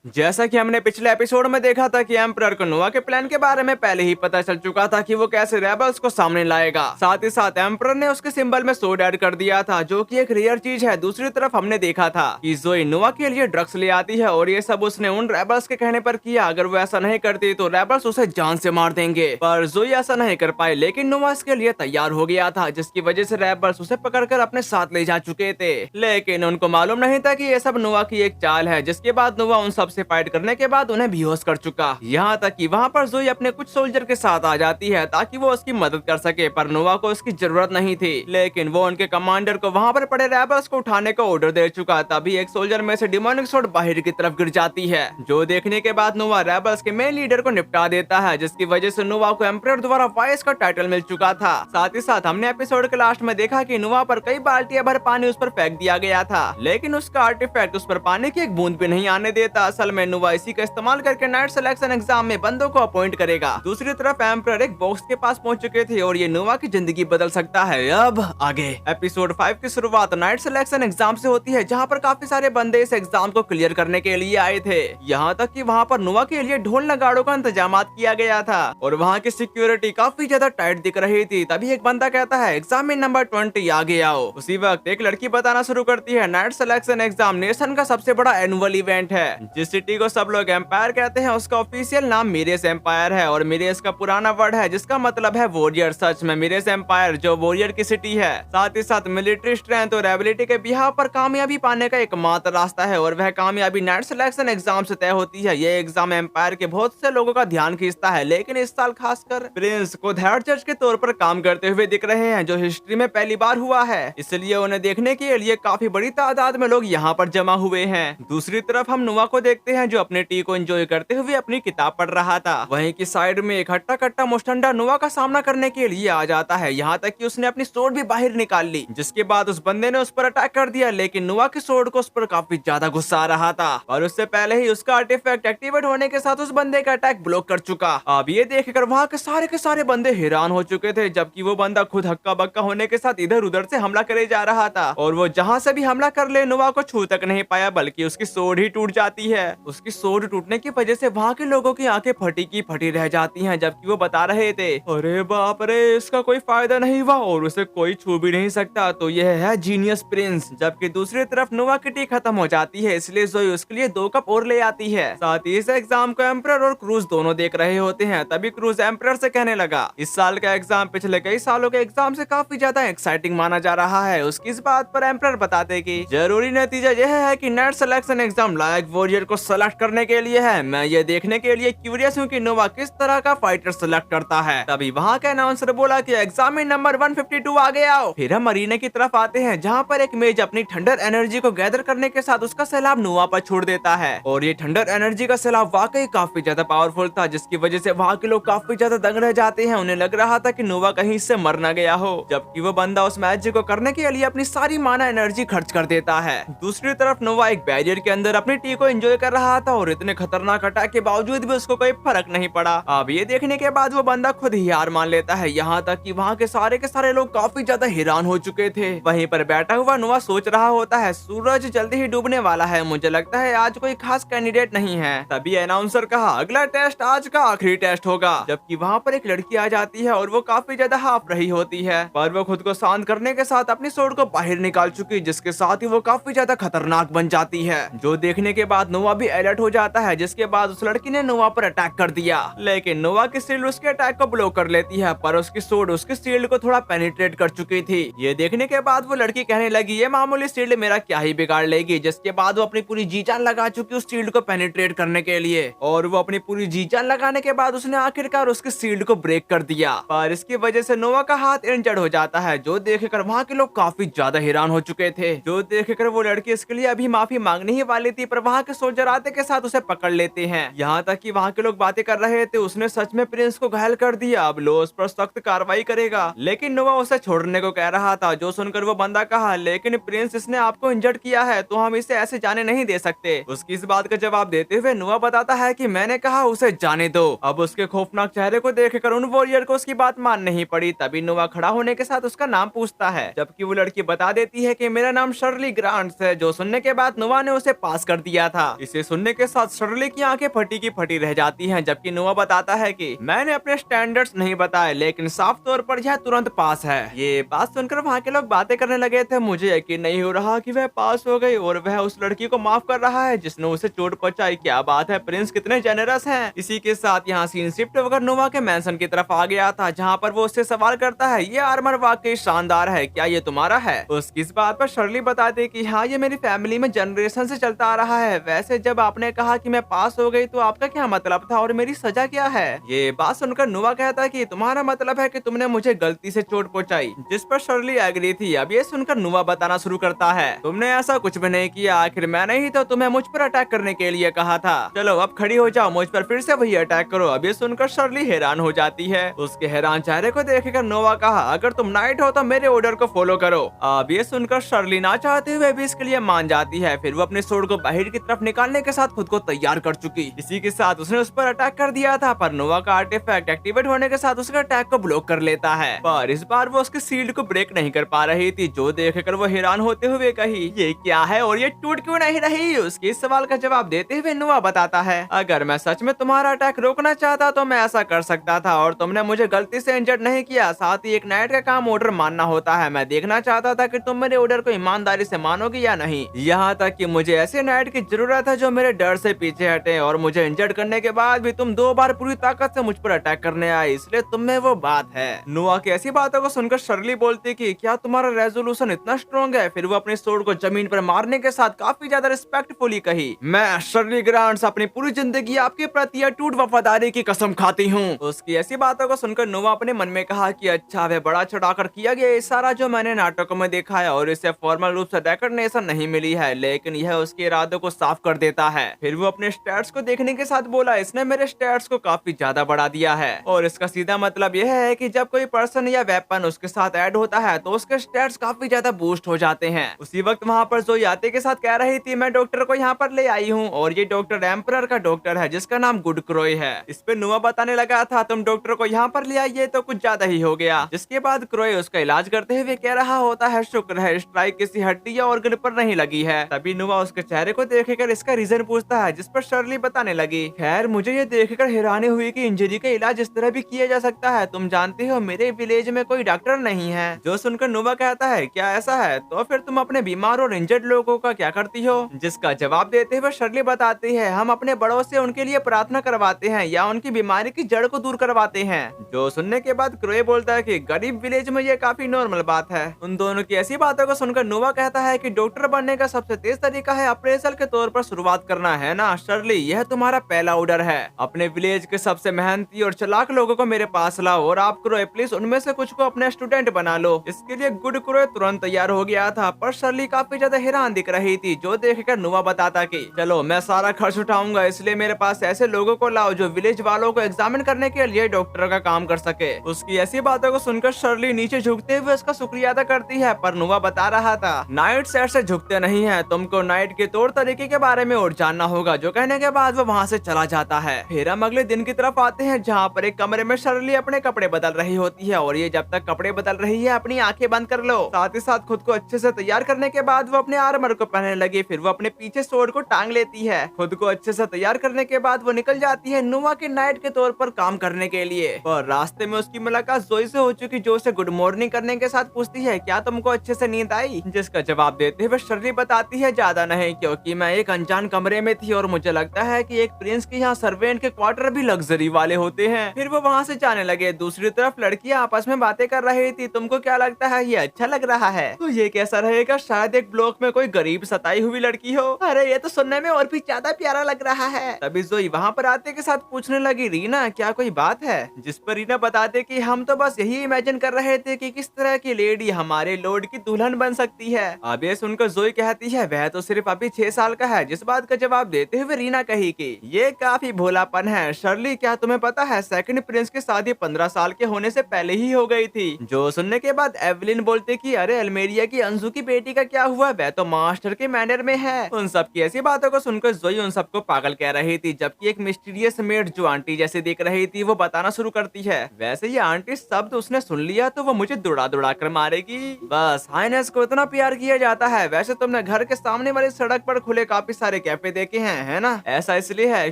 जैसा कि हमने पिछले एपिसोड में देखा था कि एम्परर को नोवा के प्लान के बारे में पहले ही पता चल चुका था कि वो कैसे रेबल्स को सामने लाएगा। साथ ही साथ एम्परर ने उसके सिंबल में सोड ऐड कर दिया था, जो कि एक रेयर चीज है। दूसरी तरफ हमने देखा था कि जोई नोवा के लिए ड्रग्स ले आती है और ये सब उसने उन रेबल्स के कहने पर किया। अगर वो ऐसा नहीं करती तो रेबल्स उसे जान से मार देंगे, पर जोई ऐसा नहीं कर पाए। लेकिन नोवा इसके लिए तैयार हो गया था, जिसकी वजह से रेबल्स उसे पकड़कर अपने साथ ले जा चुके थे। लेकिन उनको मालूम नहीं था कि ये सब नोवा की एक चाल है, जिसके बाद नोवा उन सब से फाइट करने के बाद उन्हें बेहोश कर चुका। यहाँ तक कि वहाँ पर जोई अपने कुछ सोल्जर के साथ आ जाती है ताकि वो उसकी मदद कर सके, पर नोवा को उसकी जरूरत नहीं थी। लेकिन वो उनके कमांडर को वहाँ पर पड़े रेबल्स को उठाने का ऑर्डर दे चुका। तभी एक सोल्जर में से डिमोनिक सोड बाहर की तरफ गिर जाती है, जो देखने के बाद नोवा रेबल्स के मेन लीडर को निपटा देता है, जिसकी वजह से नोवा को एम्परर द्वारा वाइस का टाइटल मिल चुका था। साथ ही साथ हमने एपिसोड के लास्ट में देखा कि नोवा पर कई बाल्टियां भर पानी उस पर फेंक दिया गया था, लेकिन उसका आर्टिफैक्ट उस पर पानी की एक बूंद भी नहीं आने देता। असल में नोवा इसी का इस्तेमाल करके नाइट सिलेक्शन एग्जाम में बंदों को अपॉइंट करेगा। दूसरी तरफ एम्परर एक बॉक्स के पास पहुंच चुके थे और ये नोवा की जिंदगी बदल सकता है। अब आगे एपिसोड 5 की शुरुआत नाइट सिलेक्शन एग्जाम से होती है, जहां पर काफी सारे बंदे इस एग्जाम को क्लियर करने के लिए आए थे। यहाँ तक कि वहाँ पर नोवा के लिए ढोल नगाड़ों का इंतजाम किया गया था और वहाँ की सिक्योरिटी काफी ज्यादा टाइट दिख रही थी। तभी एक बंदा कहता है, एग्जाम में नंबर 20 आगे आओ। उसी वक्त एक लड़की बताना शुरू करती है, नाइट सिलेक्शन एग्जामिनेशन का सबसे बड़ा एनुअल इवेंट है। जिस सिटी को सब लोग एम्पायर कहते हैं उसका ऑफिशियल नाम मिरेस एम्पायर है और मिरेस का पुराना वर्ड है जिसका मतलब है वॉरियर। सच में मिरेस एम्पायर जो वॉरियर की सिटी है। साथ ही साथ मिलिट्री स्ट्रेंथ और एबिलिटी के बिहाव पर कामयाबी पाने का एकमात्र रास्ता है और वह कामयाबी नाइट सिलेक्शन एग्जाम से तय होती है। यह एग्जाम एम्पायर के बहुत से लोगों का ध्यान खींचता है, लेकिन इस साल खासकर प्रिंस को हेड जज के तौर पर काम करते हुए दिख रहे हैं, जो हिस्ट्री में पहली बार हुआ है। इसलिए उन्हें देखने के लिए काफी बड़ी तादाद में लोग यहाँ पर जमा हुए हैं। दूसरी तरफ हम नोवा को देखते हैं, जो अपने टी को एंजॉय करते हुए अपनी किताब पढ़ रहा था। वहीं की साइड में एक हट्टा कट्टा मुस्टंडा नोवा का सामना करने के लिए आ जाता है। यहाँ तक कि उसने अपनी सोर्ड भी बाहर निकाल ली, जिसके बाद उस बंदे ने उस पर अटैक कर दिया। लेकिन नोवा की सोर्ड को उस पर काफी ज्यादा गुस्सा आ रहा था और उससे पहले ही उसका आर्टिफैक्ट एक्टिवेट होने के साथ उस बंदे का अटैक ब्लॉक कर चुका। अब ये देखकर वहाँ के सारे बंदे हैरान हो चुके थे, जबकि वो बंदा खुद हक्का बक्का होने के साथ इधर उधर से हमला करे जा रहा था और वो जहाँ से भी हमला कर ले नोवा को छू तक नहीं पाया, बल्कि उसकी सोर्ड ही टूट जाती है। उसकी सोर्ड टूटने की वजह से वहाँ के लोगों की आंखें फटी की फटी रह जाती हैं, जबकि वो बता रहे थे, अरे बाप रे, इसका कोई फायदा नहीं हुआ और उसे कोई छू भी नहीं सकता। तो यह है जीनियस प्रिंस। जबकि दूसरी तरफ नोवा की टी खत्म हो जाती है, इसलिए जोई उसके लिए 2 कप और ले आती है। साथ ही इस एग्जाम को एम्परर और क्रूज दोनों देख रहे होते हैं। तभी क्रूज एम्परर से कहने लगा, इस साल का एग्जाम पिछले कई सालों के एग्जाम से काफी ज्यादा एक्साइटिंग माना जा रहा है। उसकी इस बात पर एम्परर बताते कि जरूरी नतीजा यह है कि नाइट सिलेक्शन एग्जाम लायक वॉरियर को सेलेक्ट करने के लिए है। मैं ये देखने के लिए क्यूरियस हूँ कि नोवा किस तरह का फाइटर सेलेक्ट करता है। तभी वहाँ का अनाउंसर बोला कि एग्जाम में नंबर 152 आगे आओ। फिर हम अरीना की तरफ आते हैं, जहाँ पर एक मेज अपनी ठंडर एनर्जी को गैदर करने के साथ उसका सैलाब नोवा पर छोड़ देता है और ये ठंडर एनर्जी का सैलाब वाकई काफी ज्यादा पावरफुल था, जिसकी वजह से वहाँ के लोग काफी ज्यादा दंग रह जाते हैं। उन्हें लग रहा था कि नोवा कहीं इससे मर न गया हो, जबकि वो बंदा उस मैजिक को करने के लिए अपनी सारी माना एनर्जी खर्च कर देता है। दूसरी तरफ नोवा एक बैरियर के अंदर अपनी टी को एंजॉय कर रहा था और इतने खतरनाक अटैक के बावजूद भी उसको कोई फर्क नहीं पड़ा। अब ये देखने के बाद वो बंदा खुद ही हार मान लेता है। यहाँ तक कि वहाँ के सारे लोग काफी ज्यादा हैरान हो चुके थे। वहीं पर बैठा हुआ नोवा सोच रहा होता है, सूरज जल्दी ही डूबने वाला है, मुझे लगता है आज कोई खास कैंडिडेट नहीं है। तभी अनाउंसर कहा, अगला टेस्ट आज का आखिरी टेस्ट होगा। जबकि वहाँ पर एक लड़की आ जाती है और वो काफी ज्यादा हाफ रही होती है, पर वो खुद को शांत करने के साथ अपनी सोर्ड को बाहर निकाल चुकी, जिसके साथ ही वो काफी ज्यादा खतरनाक बन जाती है, जो देखने के बाद नोवा भी अलर्ट हो जाता है। जिसके बाद उस लड़की ने नोवा पर अटैक कर दिया, लेकिन नोवा की शील्ड उसके अटैक को ब्लॉक कर लेती है, पर उसकी सोर्ड उसकी शील्ड को थोड़ा पेनिट्रेट कर चुकी थी। ये देखने के बाद वो लड़की कहने लगी, ये मामूली शील्ड मेरा क्या ही बिगाड़ लेगी। जिसके बाद वो अपनी पूरी जी जान लगा चुकी उस शील्ड को पेनिट्रेट करने के लिए, और वो अपनी पूरी जी जान लगाने के बाद उसने आखिरकार उसकी शील्ड को ब्रेक कर दिया, पर इसकी वजह से नोवा का हाथ इंजर्ड हो जाता है, जो देखकर वहाँ के लोग काफी ज्यादा हैरान हो चुके थे। जो देखकर वो लड़की इसके लिए अभी माफी मांगने ही वाली थी, पर वहाँ के सोल्जर आते के साथ उसे पकड़ लेते हैं। यहाँ तक कि वहाँ के लोग बातें कर रहे थे, उसने सच में प्रिंस को घायल कर दिया, अब लो उस पर सख्त कार्रवाई करेगा। लेकिन नोवा उसे छोड़ने को कह रहा था, जो सुनकर वो बंदा कहा, लेकिन प्रिंस इसने आपको इंजर्ड किया है तो हम इसे ऐसे जाने नहीं दे सकते। उसकी इस बात का जवाब देते हुए नोवा बताता है कि मैंने कहा उसे जाने दो। अब उसके खौफनाक चेहरे को देखकर उन वॉरियर को उसकी बात मान नहीं पड़ी। तभी नोवा खड़ा होने के साथ उसका नाम पूछता है, जबकि वो लड़की बता देती है कि मेरा नाम शर्ली ग्रांट्स है, जो सुनने के बाद नोवा ने उसे पास कर दिया था। इसी इसे सुनने के साथ शर्ली की आंखें फटी की फटी रह जाती हैं, जबकि नोआ बताता है कि मैंने अपने स्टैंडर्ड्स नहीं बताए, लेकिन साफ तौर पर यह तुरंत पास है। ये बात सुनकर वहाँ के लोग बातें करने लगे थे। मुझे यकीन नहीं हो रहा कि वह पास हो गई और वह उस लड़की को माफ कर रहा है जिसने उसे चोट पहुंचाई। क्या बात है, प्रिंस कितने जेनरस हैं। इसी के साथ यहाँ सीन शिफ्ट होकर नोवा के मैंसन की तरफ आ गया था, जहाँ पर वो उससे सवाल करता है, ये आर्मर वाकई शानदार है, क्या ये तुम्हारा है? उसकी इस बात पर शर्ली बताती कि हाँ, ये मेरी फैमिली में जनरेशन से चलता आ रहा है। वैसे जब आपने कहा कि मैं पास हो गई तो आपका क्या मतलब था और मेरी सजा क्या है? ये बात सुनकर नोवा कहता है कि तुम्हारा मतलब है कि तुमने मुझे गलती से चोट पहुंचाई, जिस पर शर्ली एग्री थी। अब ये सुनकर नोवा बताना शुरू करता है, तुमने ऐसा कुछ भी नहीं किया, आखिर मैंने ही तो तुम्हें मुझ पर अटैक करने के लिए कहा था। चलो अब खड़ी हो जाओ, मुझ पर फिर से वही अटैक करो। अब ये सुनकर शर्ली हैरान हो जाती है। उसके हैरान चेहरे को देखकर नोवा कहा, अगर तुम नाइट हो तो मेरे ऑर्डर को फॉलो करो। अब ये सुनकर शर्ली ना चाहते हुए भी इसके लिए मान जाती है। फिर वो अपने सोड को बाहर की तरफ निकालने के साथ खुद को तैयार कर चुकी। इसी के साथ उसने उस पर अटैक कर दिया था, पर नोवा का आर्टिफैक्ट एक्टिवेट होने के साथ उसके अटैक को ब्लॉक कर लेता है। पर इस बार वो उसके शील्ड को ब्रेक नहीं कर पा रही थी, जो देखकर वो हैरान होते हुए कही, ये क्या है और ये टूट क्यों नहीं रही? उसके इस सवाल का जवाब देते हुए नोवा बताता है, अगर मैं सच में तुम्हारा अटैक रोकना चाहता तो मैं ऐसा कर सकता था और तुमने मुझे गलती से इंजर्ड नहीं किया। साथ ही एक नाइट का काम ऑर्डर मानना होता है। मैं देखना चाहता था कि तुम मेरे ऑर्डर को ईमानदारी से मानोगे या नहीं। यहाँ तक कि मुझे ऐसे नाइट की जरूरत है जो मेरे डर से पीछे हटे, और मुझे इंजर्ड करने के बाद भी तुम 2 बार पूरी ताकत से मुझ पर अटैक करने आए, इसलिए तुम में वो बात है। नोआ की ऐसी बातों को सुनकर शर्ली बोलती कि क्या तुम्हारा रेजोल्यूशन इतना स्ट्रॉन्ग है? फिर वो अपने सोड को जमीन पर मारने के साथ काफी ज्यादा रिस्पेक्टफुली कही, मैं शर्ली ग्रांट्स अपनी पूरी जिंदगी आपके प्रति अटूट वफादारी की कसम खाती हूँ। उसकी ऐसी बातों को सुनकर नोवा अपने मन में कहा कि अच्छा, वह बड़ा चढ़ाकर किया गया ये सारा जो मैंने नाटकों में देखा है, और इसे फॉर्मल रूप से रिकॉग्निशन नहीं मिली है, लेकिन यह उसके इरादों को साफ कर देता है। फिर वो अपने स्टैट्स को देखने के साथ बोला, इसने मेरे स्टैट्स को काफी ज्यादा बढ़ा दिया है, और इसका सीधा मतलब यह है कि जब कोई पर्सन या वेपन उसके साथ ऐड होता है तो उसके स्टैट्स काफी ज्यादा बूस्ट हो जाते हैं। उसी वक्त वहाँ पर जोई आते के साथ कह रही थी, मैं डॉक्टर को यहाँ पर ले आई हूँ, और ये डॉक्टर एम्परर का डॉक्टर है जिसका नाम गुड क्रोय है। इस पे नोआ बताने लगा था, तुम डॉक्टर को यहाँ पर ले आइए तो कुछ ज्यादा ही हो गया। जिसके बाद क्रोय उसका इलाज करते हुए कह रहा होता है, शुक्र है स्ट्राइक किसी हड्डी या ऑर्गन पर नहीं लगी है। तभी नोआ उसके चेहरे को देखकर इसका रीजन पूछता है, जिस पर शर्ली बताने लगी, खैर मुझे ये देखकर हैरानी हुई कि इंजरी का इलाज इस तरह भी किया जा सकता है। तुम जानते हो मेरे विलेज में कोई डॉक्टर नहीं है। जो सुनकर नोआ कहता है, क्या ऐसा है? तो फिर तुम अपने बीमार और इंजर्ड लोगों का क्या करती हो? जिसका जवाब देते हुए शर्ली बताती है, हम अपने बड़ों से उनके लिए प्रार्थना करवाते हैं या उनकी बीमारी की जड़ को दूर करवाते हैं। जो सुनने के बाद क्रोए बोलता है कि गरीब विलेज में ये काफी नॉर्मल बात है। उन दोनों की ऐसी बातों को सुनकर नोवा कहता है कि डॉक्टर बनने का सबसे तेज तरीका है अप्रेजल के तौर पर शुरुआत करना, है ना शर्ली? यह तुम्हारा पहला ऑर्डर है। अपने विलेज के सबसे मेहनती और चालाक लोगों को मेरे पास लाओ, और आप क्रोए प्लीज उनमें से कुछ को अपने स्टूडेंट बना लो। इसके लिए गुड क्रोए तुरंत तैयार हो गया था, पर शर्ली काफी ज्यादा हैरान दिख रही थी, जो देखकर नोवा बताता कि चलो मैं सारा खर्च उठाऊंगा, इसलिए मेरे पास ऐसे लोगों को लाओ जो विलेज वालों को एग्जामिन करने के लिए डॉक्टर का काम कर सके। उसकी ऐसी बातों को सुनकर शर्ली नीचे झुकते हुए उसका शुक्रिया अदा करती है, पर नोवा बता रहा था, नाइट सेट से झुकते नहीं है, तुमको नाइट के तौर तरीके के बारे में और जानना होगा। जो कहने के बाद वो वहाँ से चला जाता है। फिर हम अगले दिन की तरफ आते हैं, जहाँ पर एक कमरे में शर्ली अपने कपड़े बदल रही होती है, और ये जब तक कपड़े बदल रही है अपनी आंखें बंद कर लो। साथ ही साथ खुद को अच्छे से तैयार करने के बाद वो अपने आर्मर को पहनने लगी। फिर वो अपने पीछे सोड को टांग लेती है। खुद को अच्छे से तैयार करने के बाद वो निकल जाती है नोवा के नाइट के तौर पर काम करने के लिए। और रास्ते में उसकी मुलाकात जोई से हो चुकी, जो उसे गुड मॉर्निंग करने के साथ पूछती है, क्या तुमको अच्छे से नींद आई? जिसका जवाब देते हुए शर्ली बताती है, ज्यादा नहीं, क्योंकि मैं एक अनजान कमरे में थी और मुझे लगता है कि एक प्रिंस के यहाँ सर्वेंट के क्वार्टर भी लग्जरी वाले होते हैं। फिर वो वहाँ से जाने लगे। दूसरी तरफ लड़कियाँ आपस में बातें कर रही थी, तुमको क्या लगता है ये अच्छा लग रहा है? तो ये कैसा रहेगा, शायद एक ब्लॉक में कोई गरीब सताई हुई लड़की हो। अरे ये तो सुनने में और भी ज्यादा प्यारा लग रहा है। तभी जोई वहाँ पर आते के साथ पूछने लगी, रीना क्या कोई बात है? जिस पर रीना बताते कि हम तो बस यही इमेजिन कर रहे थे कि किस तरह की लेडी हमारे लॉर्ड की दुल्हन बन सकती है। अब ये सुनकर जोई कहती है, वह तो सिर्फ अभी 6 साल का है। जिस बात का जवाब देते हुए रीना कही कि ये काफी भोलापन है। शर्ली क्या तुम्हें पता है सेकंड प्रिंस की शादी 15 साल के होने से पहले ही हो गई थी। जो सुनने के बाद एवलिन बोलते कि अरे अल्मेरिया की अंजू की बेटी का क्या हुआ? वह तो मास्टर के मैनर में है। उन सब की ऐसी बातों को सुनकर जोई उन सबको पागल कह रही थी, जबकि एक मिस्टीरियस मेड जो आंटी जैसे दिख रही थी वो बताना शुरू करती है, वैसे ये आंटी शब्द उसने सुन लिया तो वो मुझे दौड़ा दौड़ा कर मारेगी। बस हाइनेस को इतना प्यार किया जाता है। वैसे तुमने घर के सामने वाली सड़क पर खुले काफी सारे कैफे देखे हैं, है ना? ऐसा इसलिए है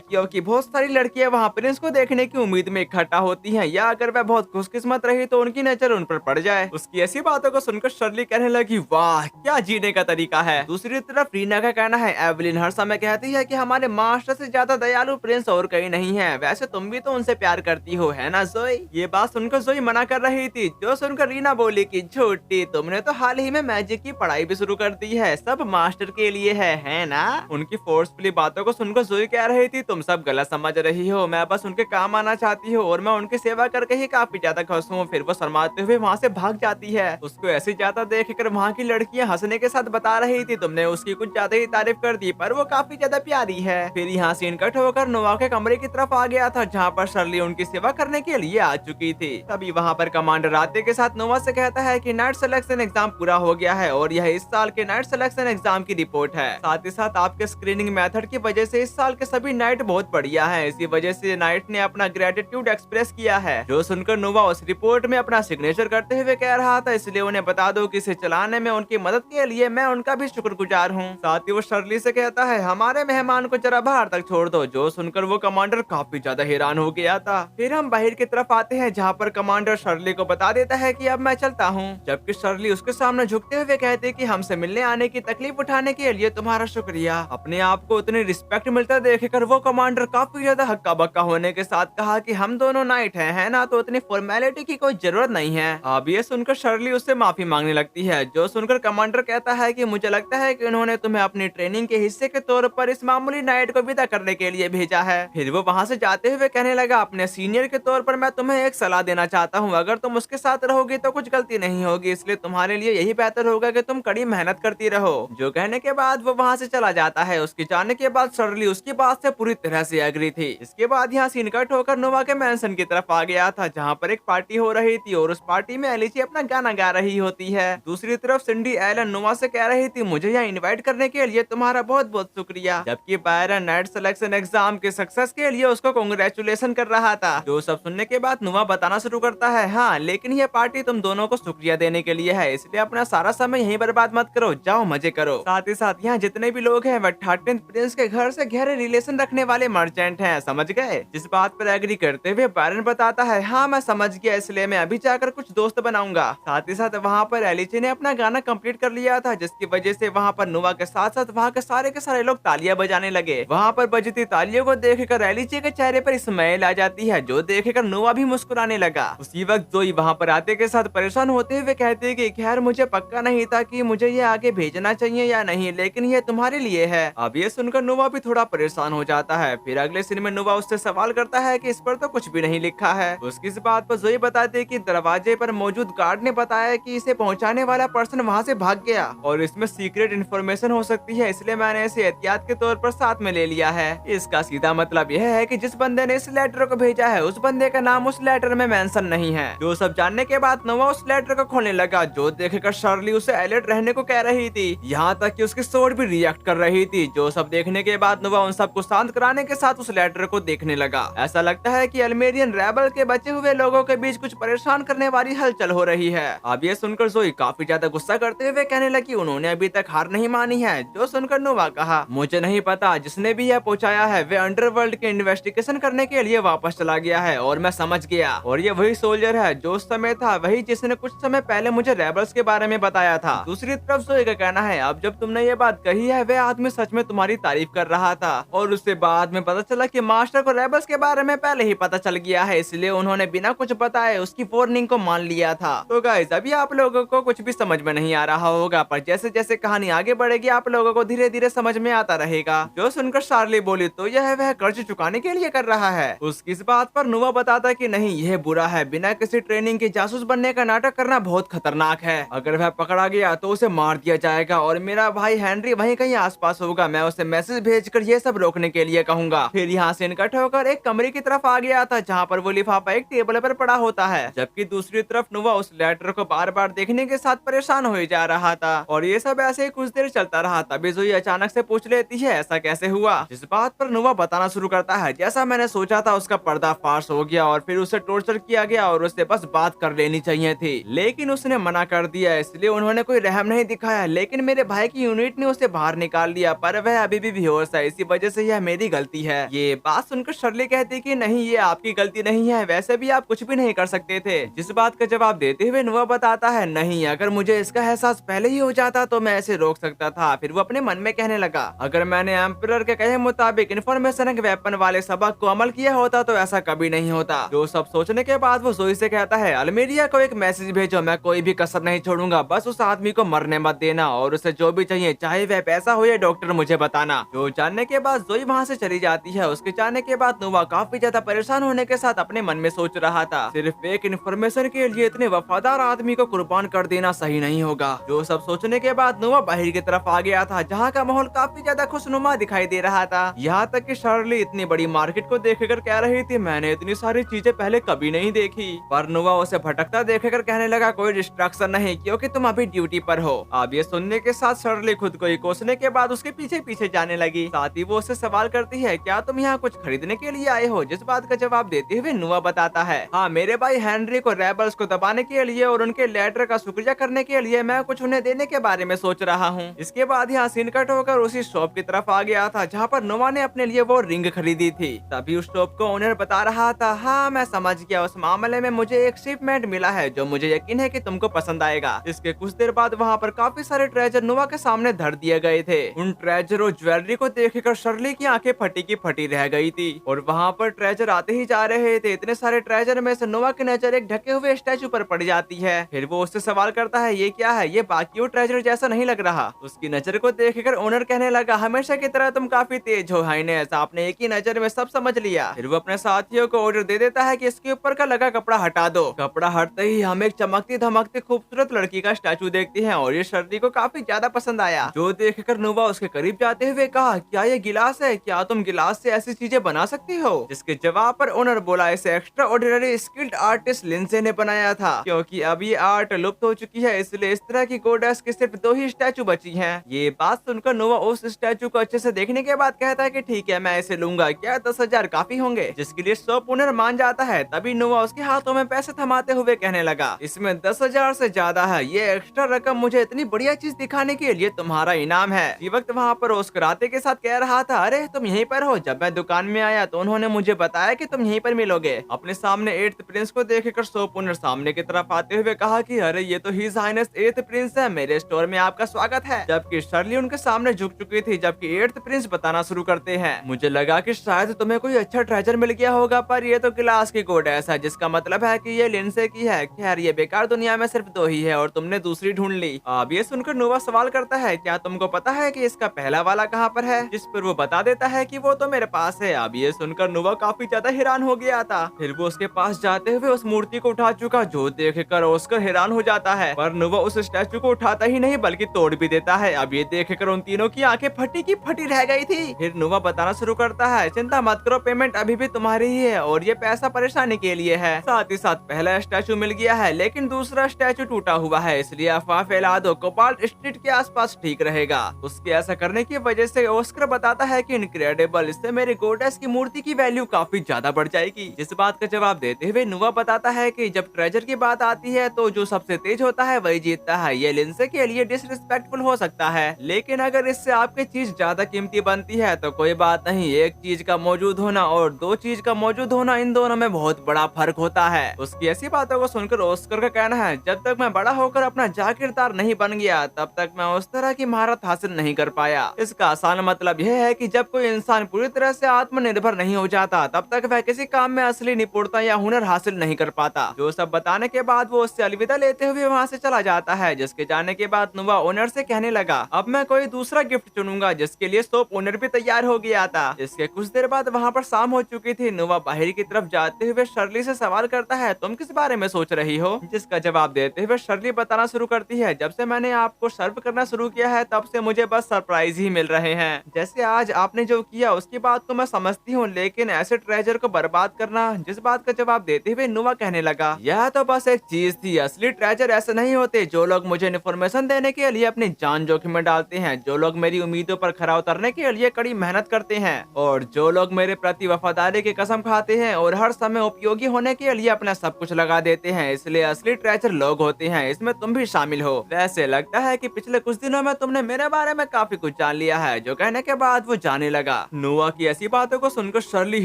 क्योंकि बहुत सारी लड़कियां वहाँ प्रिंस को देखने की उम्मीद में इकट्ठा होती हैं, या अगर वह बहुत खुशकिस्मत रही तो उनकी नजर उन पर पड़ जाए। उसकी ऐसी बातों को सुनकर शर्ली कहने लगी, वाह क्या जीने का तरीका है। दूसरी तरफ रीना का कहना है, एवलिन हर समय कहती है कि हमारे मास्टर से ज्यादा दयालु प्रिंस और कहीं नहीं है। वैसे तुम भी तो उनसे प्यार करती हो, है ना जोई? ये बात सुनकर जोई मना कर रही थी, जो सुनकर रीना बोली कि झूठी, तुमने तो हाल ही में मैजिक की पढ़ाई भी शुरू कर दी है, सब मास्टर के लिए है ना? उनकी फोर्सफुली बातों को सुनकर जोई कह रही थी, तुम सब गलत समझ रही हो, मैं बस उनके काम आना चाहती हूँ और मैं उनकी सेवा करके ही काफी ज्यादा खुश हूँ। फिर वो शर्माते हुए वहाँ से भाग जाती है। उसको ऐसी ज्यादा देखकर वहाँ की लड़कियाँ हंसने के साथ बता रही थी, तुमने उसकी कुछ ज्यादा ही तारीफ कर दी, पर वो काफी ज्यादा प्यारी है। फिर यहाँ सीन कट होकर नोवा के कमरे की तरफ आ गया था, जहाँ पर शर्ली उनकी सेवा करने के लिए आ चुकी थी। तभी वहाँ पर कमांडर आते के साथ नोवा से कहता है कि नाइट सिलेक्शन एग्जाम पूरा हो गया है और यह इस साल के नाइट सिलेक्शन एग्जाम की रिपोर्ट है। साथ ही साथ आपके स्क्रीनिंग मेथड की वजह से इस साल के सभी नाइट बहुत बढ़िया है। इसी वजह से नाइट ने अपना ग्रेटिट्यूड एक्सप्रेस किया है। जो सुनकर नोवा उस रिपोर्ट में अपना सिग्नेचर करते हुए कह रहा था, इसलिए उन्हें बता दो कि इसे चलाने में उनकी मदद के लिए मैं उनका भी शुक्रगुजार हूँ। साथ ही वो शर्ली से कहता है, हमारे मेहमान को जरा बाहर तक छोड़ दो। जो सुनकर वो कमांडर काफी ज्यादा हैरान हो गया था। फिर हम बाहर की तरफ आते हैं, जहाँ पर कमांडर शर्ली को बता देता है कि अब मैं चलता हूँ, जबकि शर्ली उसके सामने झुकते हुए कहते कि हमसे मिलने आने की तकलीफ उठाने के लिए तुम्हारा शुक्रिया। अपने आप को उतनी रिस्पेक्ट मिलता देखकर वो कमांडर काफी ज्यादा हक्का बक्का होने के साथ कहा कि हम दोनों नाइट हैं, है ना, तो उतनी फॉर्मेलिटी की कोई जरूरत नहीं है। अब ये सुनकर शर्ली उससे माफी मांगने लगती है। जो सुनकर कमांडर कहता है कि मुझे लगता है कि उन्होंने तुम्हें अपनी ट्रेनिंग के हिस्से के तौर पर इस मामूली नाइट को विदा करने के लिए भेजा है। फिर वो वहाँ से जाते हुए कहने लगा, अपने सीनियर के तौर पर मैं तुम्हें एक सलाह देना चाहता हूँ, अगर तुम उसके साथ रहोगी तो कुछ गलती नहीं होगी, इसलिए तुम्हारे लिए यही बेहतर होगा कि तुम कड़ी मेहनत करती रहो। जो कहने के बाद वो वहाँ से चला जाता है। उसके जाने के बाद शर्ली उसकी बात से पूरी तरह से एग्री थी। इसके बाद यहाँ सीन कट होकर नोवा के मैंसन की तरफ आ गया था, जहाँ पर एक पार्टी हो रही थी और उस पार्टी में एलिसी अपना गाना गा रही होती है। दूसरी तरफ सिंडी एलन नोवा से कह रही थी, मुझे यहाँ इनवाइट करने के लिए तुम्हारा बहुत बहुत शुक्रिया, जबकि बायरन नाइट सिलेक्शन एग्जाम के सक्सेस के लिए उसको कांग्रेचुलेशन कर रहा था। जो सब सुनने के बाद नोवा बताना शुरू करता है, हाँ लेकिन ये पार्टी तुम दोनों को शुक्रिया देने के लिए है, इसलिए अपना सारा समय यहीं बर्बाद मत करो, जाओ मजे करो। साथ ही साथ यहाँ जितने भी लोग हैं वह 13th प्रिंस के घर से गहरे रिलेशन रखने वाले मर्चेंट हैं, समझ गए? जिस बात पर एग्री करते हुए बायरन बताता है, हाँ मैं समझ गया, इसलिए मैं अभी जाकर कुछ दोस्त बनाऊंगा। साथ ही साथ वहाँ पर एलिची ने अपना गाना कंप्लीट कर लिया था, जिसकी वजह से वहाँ पर नोवा के साथ साथ वहाँ के सारे लोग तालियां बजाने लगे। वहाँ पर बजती तालियों को देखकर एलिची के चेहरे पर स्माइल आ जाती है, जो देखकर नोवा भी मुस्कुराने लगा। उसी वक्त जोई वहाँ पर आते के साथ परेशान होते हुए कहते कि खैर मुझे पक्का नहीं था कि मुझे ये आगे भेजना चाहिए या नहीं, लेकिन ये तुम्हारे लिए है। अब ये सुनकर नोवा भी थोड़ा परेशान हो जाता है। फिर अगले सीन में नोवा उससे सवाल करता है कि इस पर तो कुछ भी नहीं लिखा है। उसकी इस बात पर जोई बताते हैं कि दरवाजे पर मौजूद गार्ड ने बताया कि इसे पहुंचाने वाला पर्सन वहां से भाग गया और इसमें सीक्रेट इन्फॉर्मेशन हो सकती है, इसलिए मैंने इसे एहतियात के तौर पर साथ में ले लिया है। इसका सीधा मतलब यह है कि जिस बंदे ने इस लेटर को भेजा है उस बंदे का नाम उस लेटर में मेंशन नहीं है। जो सब जानने के बाद नोवा उस लेटर को खोलने लगा, जो देखकर शर्ली उसे अलर्ट रहने को कह रही थी, यहाँ तक कि उसकी सोच भी रिएक्ट कर रही थी। जो सब देखने के बाद नोवा उन सबको शांत कराने के साथ उस लेटर को देखने लगा। ऐसा लगता है कि अल्मेरियन रेबल के बचे हुए लोगों के बीच कुछ परेशान करने वाली हलचल हो रही है। अब ये सुनकर जोई काफी ज्यादा गुस्सा करते हुए कहने लगी, उन्होंने अभी तक हार नहीं मानी है। जो सुनकर नोवा कहा, मुझे नहीं पता, जिसने भी यह पहुंचाया है वे अंडरवर्ल्ड के इन्वेस्टिगेशन करने के लिए वापस चला गया है और मैं समझ गया, और ये वही सोल्जर है जो उस समय था, वही जिसने कुछ समय पहले मुझे रेबल्स के बारे में बताया था। दूसरी तरफ जोई का कहना है, अब जब तुमने ये बात कही है वे आदमी सच में तुम्हारी तारीफ कर रहा था और उससे बाद में पता चला कि मास्टर को रेबल्स के बारे में पहले ही पता चल गया है, इसलिए उन्होंने बिना कुछ बताए उसकी वार्निंग को मान लिया था। तो गाइस अभी आप लोगों को कुछ भी समझ में नहीं आ रहा होगा, पर जैसे जैसे कहानी आगे बढ़ेगी आप लोगों को धीरे धीरे समझ में आता रहेगा। जो सुनकर शार्ली बोली, तो यह वह कर्ज चुकाने के लिए कर रहा है। उसकी इस बात पर नोवा बताता कि नहीं, यह बुरा है, बिना किसी ट्रेनिंग के जासूस बनने का नाटक करना बहुत खतरनाक है। अगर वह पकड़ा गया तो उसे मार दिया जाएगा और मेरा भाई हेनरी वहीं कहीं आसपास होगा, मैं उसे मैसेज भेजकर ये सब रोकने के लिए कहूंगा। फिर यहाँ से इनकट होकर एक कमरे की तरफ आ गया था, जहाँ पर वो लिफाफा एक टेबल पर पड़ा होता है, जबकि दूसरी तरफ नोवा उस लेटर को बार बार देखने के साथ परेशान हो जा रहा था। और ये सब ऐसे ही कुछ देर चलता रहा, तभी जोई अचानक से पूछ लेती है, ऐसा कैसे हुआ? जिस बात पर नोवा बताना शुरू करता है, जैसा मैंने सोचा था उसका पर्दाफाश हो गया और फिर उसे टॉर्चर किया गया और उससे बस बात कर लेनी चाहिए थी, लेकिन उसने मना कर दिया, इसलिए उन्होंने कोई रहम नहीं दिखाया। लेकिन मेरे भाई की यूनिट ने उसे बाहर निकाल लिया, पर पर वह अभी भी बेहोश है, इसी वजह से यह मेरी गलती है। ये बात सुनकर शर्ली कहती कि नहीं, ये आपकी गलती नहीं है, वैसे भी आप कुछ भी नहीं कर सकते थे। जिस बात का जवाब देते हुए नोआ बताता है नहीं, अगर मुझे इसका एहसास पहले ही हो जाता तो मैं ऐसे रोक सकता था। फिर वो अपने मन में कहने लगा, अगर मैंने एम्परर के कहे मुताबिक इन्फॉर्मेशन वेपन वाले सबक को अमल किया होता तो ऐसा कभी नहीं होता। जो सब सोचने के बाद वो जोई से कहता है, अल्मीरिया को एक मैसेज भेजो, मैं कोई भी कसर नहीं छोड़ूंगा, बस उस आदमी को मरने मत देना और उसे जो भी चाहिए, चाहे वह पैसा हो या डॉक्टर, मुझे बताना। जो जानने के बाद जोई वहाँ से चली जाती है। उसके जाने के बाद नोवा काफी ज्यादा परेशान होने के साथ अपने मन में सोच रहा था, सिर्फ एक इन्फॉर्मेशन के लिए इतने वफादार आदमी को कुर्बान कर देना सही नहीं होगा। जो सब सोचने के बाद नोवा बाहर की तरफ आ गया था, जहाँ का माहौल काफी ज्यादा खुशनुमा दिखाई दे रहा था। यहाँ तक कि शर्ली इतनी बड़ी मार्केट को देखकर कह रही थी, मैंने इतनी सारी चीजें पहले कभी नहीं देखी। पर नोवा उसे भटकता देखकर कहने लगा, कोई डिस्ट्रैक्शन नहीं, क्योंकि तुम अभी ड्यूटी पर हो। अब ये सुनने के साथ शर्ली खुद को ही कोसने के बाद उसके पीछे पीछे जाने लगी। साथ ही वो उससे सवाल करती है, क्या तुम यहाँ कुछ खरीदने के लिए आए हो? जिस बात का जवाब देते हुए नोआ बताता है, हाँ, मेरे भाई हेनरी को रेबल्स को दबाने के लिए और उनके लेटर का शुक्रिया करने के लिए मैं कुछ उन्हें देने के बारे में सोच रहा हूँ। इसके बाद यहाँ सीन कट होकर उसी शॉप की तरफ आ गया था जहाँ पर नोआ ने अपने लिए वो रिंग खरीदी थी। तभी उस शॉप को ओनर बता रहा था, हाँ मैं समझ गया, उस मामले में मुझे एक शिपमेंट मिला है जो मुझे यकीन है कि तुमको पसंद आएगा। इसके कुछ देर बाद वहाँ पर काफी सारे ट्रेजर नोआ के सामने धर दिए गए थे। उन ट्रेजर और ज्वेलरी को देखकर शर्ली की आंखें फटी की फटी रह गई थी और वहाँ पर ट्रेजर आते ही जा रहे थे। इतने सारे ट्रेजर में से नोआ की नजर एक ढके हुए स्टैचू पर पड़ जाती है। फिर वो उससे सवाल करता है, ये क्या है? ये बाकी ट्रेजर जैसा नहीं लग रहा। उसकी नजर को देखकर ओनर कहने लगा, हमेशा की तरह तुम काफी तेज हो हाइनेस, आपने एक ही नजर में सब समझ लिया। फिर वो अपने साथियों को ऑर्डर दे देता है कि इसके ऊपर का लगा कपड़ा हटा दो। कपड़ा हटते ही हम एक चमकती धमकती खूबसूरत लड़की का स्टैचू देखते हैं और ये शर्ली को काफी ज्यादा पसंद आया। जो देखकर नोवा उसके करीब जाते हुए कहा, क्या ये गिलास है? क्या तुम गिलास से ऐसी चीजें बना सकती हो? जिसके जवाब पर ओनर बोला, इसे एक्स्ट्रा ऑर्डिनरी स्किल्ड आर्टिस्ट लिंसे ने बनाया था, क्योंकि अब ये आर्ट लुप्त हो चुकी है, इसलिए इस तरह की गोडेस की सिर्फ 2 ही स्टैचू बची हैं। ये बात सुनकर नोवा उस स्टैचू को अच्छे से देखने के बाद कहता है कि ठीक है, मैं इसे लूंगा, क्या 10,000 काफी होंगे? जिसके लिए शॉप ओनर मान जाता है। तभी नोवा उसके हाथों में पैसे थमाते हुए कहने लगा, इसमें 10,000 से ज्यादा है, ये एक्स्ट्रा रकम मुझे इतनी बढ़िया चीज दिखाने के लिए तुम्हारा इनाम है। इसी वक्त वहाँ पर ऑस्कर आते के साथ कह रहा था, अरे तुम यहीं पर हो? जब मैं दुकान में आया तो उन्होंने मुझे बताया कि तुम यहीं पर मिलोगे। अपने सामने 8th प्रिंस को देखकर शॉप ओनर सामने की तरफ आते हुए कहा कि अरे ये तो हिज हाइनेस 8th प्रिंस है, मेरे स्टोर में आपका स्वागत है। जबकि शर्ली उनके सामने झुक चुकी थी। जबकि 8th प्रिंस बताना शुरू करते हैं, मुझे लगा कि शायद तुम्हें कोई अच्छा ट्रेजर मिल गया होगा, पर ये तो गिलास की गोडेस है, जिसका मतलब है कि ये लिंसे की है। खैर, ये बेकार दुनिया में सिर्फ 2 ही है और तुमने दूसरी ढूंढ ली। अब ये सुनकर नोवा सवाल करता है, क्या तुमको पता है कि इसका पहला वाला कहाँ पर है? जिस पर वो बता देता है कि वो तो मेरे पास है। अब ये सुनकर नोवा काफी ज्यादा हैरान हो गया था। फिर वो उसके पास जाते हुए उस मूर्ति को उठा चुका, जो देखकर ऑस्कर हैरान हो जाता है। पर नोवा उस स्टैचू को उठाता ही नहीं बल्कि तोड़ भी देता है। अब ये देखकर उन तीनों की आंखें फटी की फटी रह गई थी। फिर नोवा बताना शुरू करता है, चिंता मत करो, पेमेंट अभी भी तुम्हारी ही है और ये पैसा परेशानी के लिए है। साथ ही साथ पहला स्टैचू मिल गया है, लेकिन दूसरा स्टैचू टूटा हुआ है, इसलिए अफवाह फैला दो, कोबाल्ट स्ट्रीट के आसपास ठीक रहेगा। उसके ऐसा करने की वजह से ऑस्कर बताता है कि इनक्रेडिबल, इससे मेरे गोडेस की मूर्ति की वैल्यू काफी ज्यादा बढ़ जाएगी। जिस बात का जवाब देते हुए नोवा बताता है कि जब ट्रेजर की बात आती है तो जो सबसे तेज होता है वही जीतता है। ये लिंसे के लिए डिसरिस्पेक्टफुल हो सकता है, लेकिन अगर इससे आपकी चीज ज्यादा कीमती बनती है तो कोई बात नहीं। एक चीज का मौजूद होना और 2 चीज का मौजूद होना, इन दोनों में बहुत बड़ा फर्क होता है। उसकी ऐसी बातों को सुनकर ऑस्कर का कहना है, जब तक मैं बड़ा होकर अपना जागीरदार नहीं बन गया तब तक मैं उस तरह की महारत हासिल नहीं कर पाया। इसका आसान मतलब यह है कि जब कोई इंसान पूरी तरह से आत्मनिर्भर नहीं हो जाता तब तक वह किसी काम में असली निपुणता या हुनर हासिल नहीं कर पाता। जो सब बताने के बाद वो उससे अलविदा लेते हुए वहाँ से चला जाता है। जिसके जाने के बाद नोवा ओनर से कहने लगा, अब मैं कोई दूसरा गिफ्ट चुनूंगा, जिसके लिए शॉप ओनर भी तैयार हो गया था। इसके कुछ देर बाद वहाँ पर शाम हो चुकी थी। नोवा बाहर की तरफ जाते हुए शर्ली से सवाल करता है, तुम किस बारे में सोच रही हो? जिसका जवाब देते हुए शर्ली बताना शुरू करती है, जब से मैंने आपको सर्व करना शुरू किया है तब से मुझे बस सरप्राइज ही मिल रहे हैं। जैसे आज आपने जो किया उसकी बात तो मैं समझती हूँ, लेकिन ऐसे ट्रेजर को बर्बाद करना। जिस बात का जवाब देते हुए नोवा कहने लगा, यह तो बस एक चीज थी, असली ट्रेजर ऐसे नहीं होते। जो लोग मुझे इन्फॉर्मेशन देने के लिए अपनी जान जोखिम में डालते हैं, जो लोग मेरी उम्मीदों पर खरा उतरने के लिए कड़ी मेहनत करते हैं और जो लोग मेरे प्रति वफादारी की कसम खाते हैं और हर समय उपयोगी होने के लिए अपना सब कुछ लगा देते हैं, इसलिए असली ट्रेजर लोग होते हैं। इसमें तुम भी शामिल हो। वैसे लगता है कि पिछले कुछ दिनों में तुमने मेरे बारे में काफी कुछ जान लिया है, जो कहने के बाद वो जाने लगा। नोआ की ऐसी बातों को सुनकर शर्ली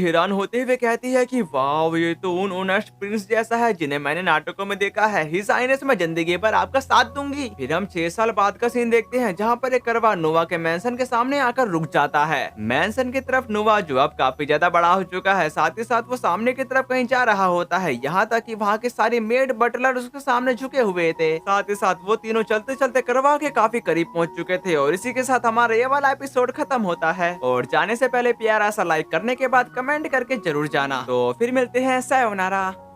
हैरान होते हुए कहती है कि वाह, ये तो उन ऑनेस्ट प्रिंस जैसा है जिन्हें मैंने नाटकों में देखा है। हिज हाइनेस, मैं जिंदगी पर आपका साथ दूंगी। फिर हम 6 साल बाद का सीन देखते हैं, जहाँ पर एक करवा नोआ के मैंसन के सामने आकर रुक जाता है। मैंसन की तरफ नोआ, जो अब काफी ज्यादा बड़ा हो चुका है, साथ ही साथ वो सामने की तरफ कहीं जा रहा होता है। यहाँ तक कि वहाँ के सारे मेड बटलर उसके सामने झुके हुए थे। साथ ही साथ वो तीनों चलते चलते करवा के काफी करीब पहुंच चुके थे। और इसी के साथ हमारा ये वाला एपिसोड खत्म होता है। और जाने से पहले प्यारा सा लाइक करने के बाद कमेंट करके जरूर जाना। तो फिर मिलते हैं, सायोनारा।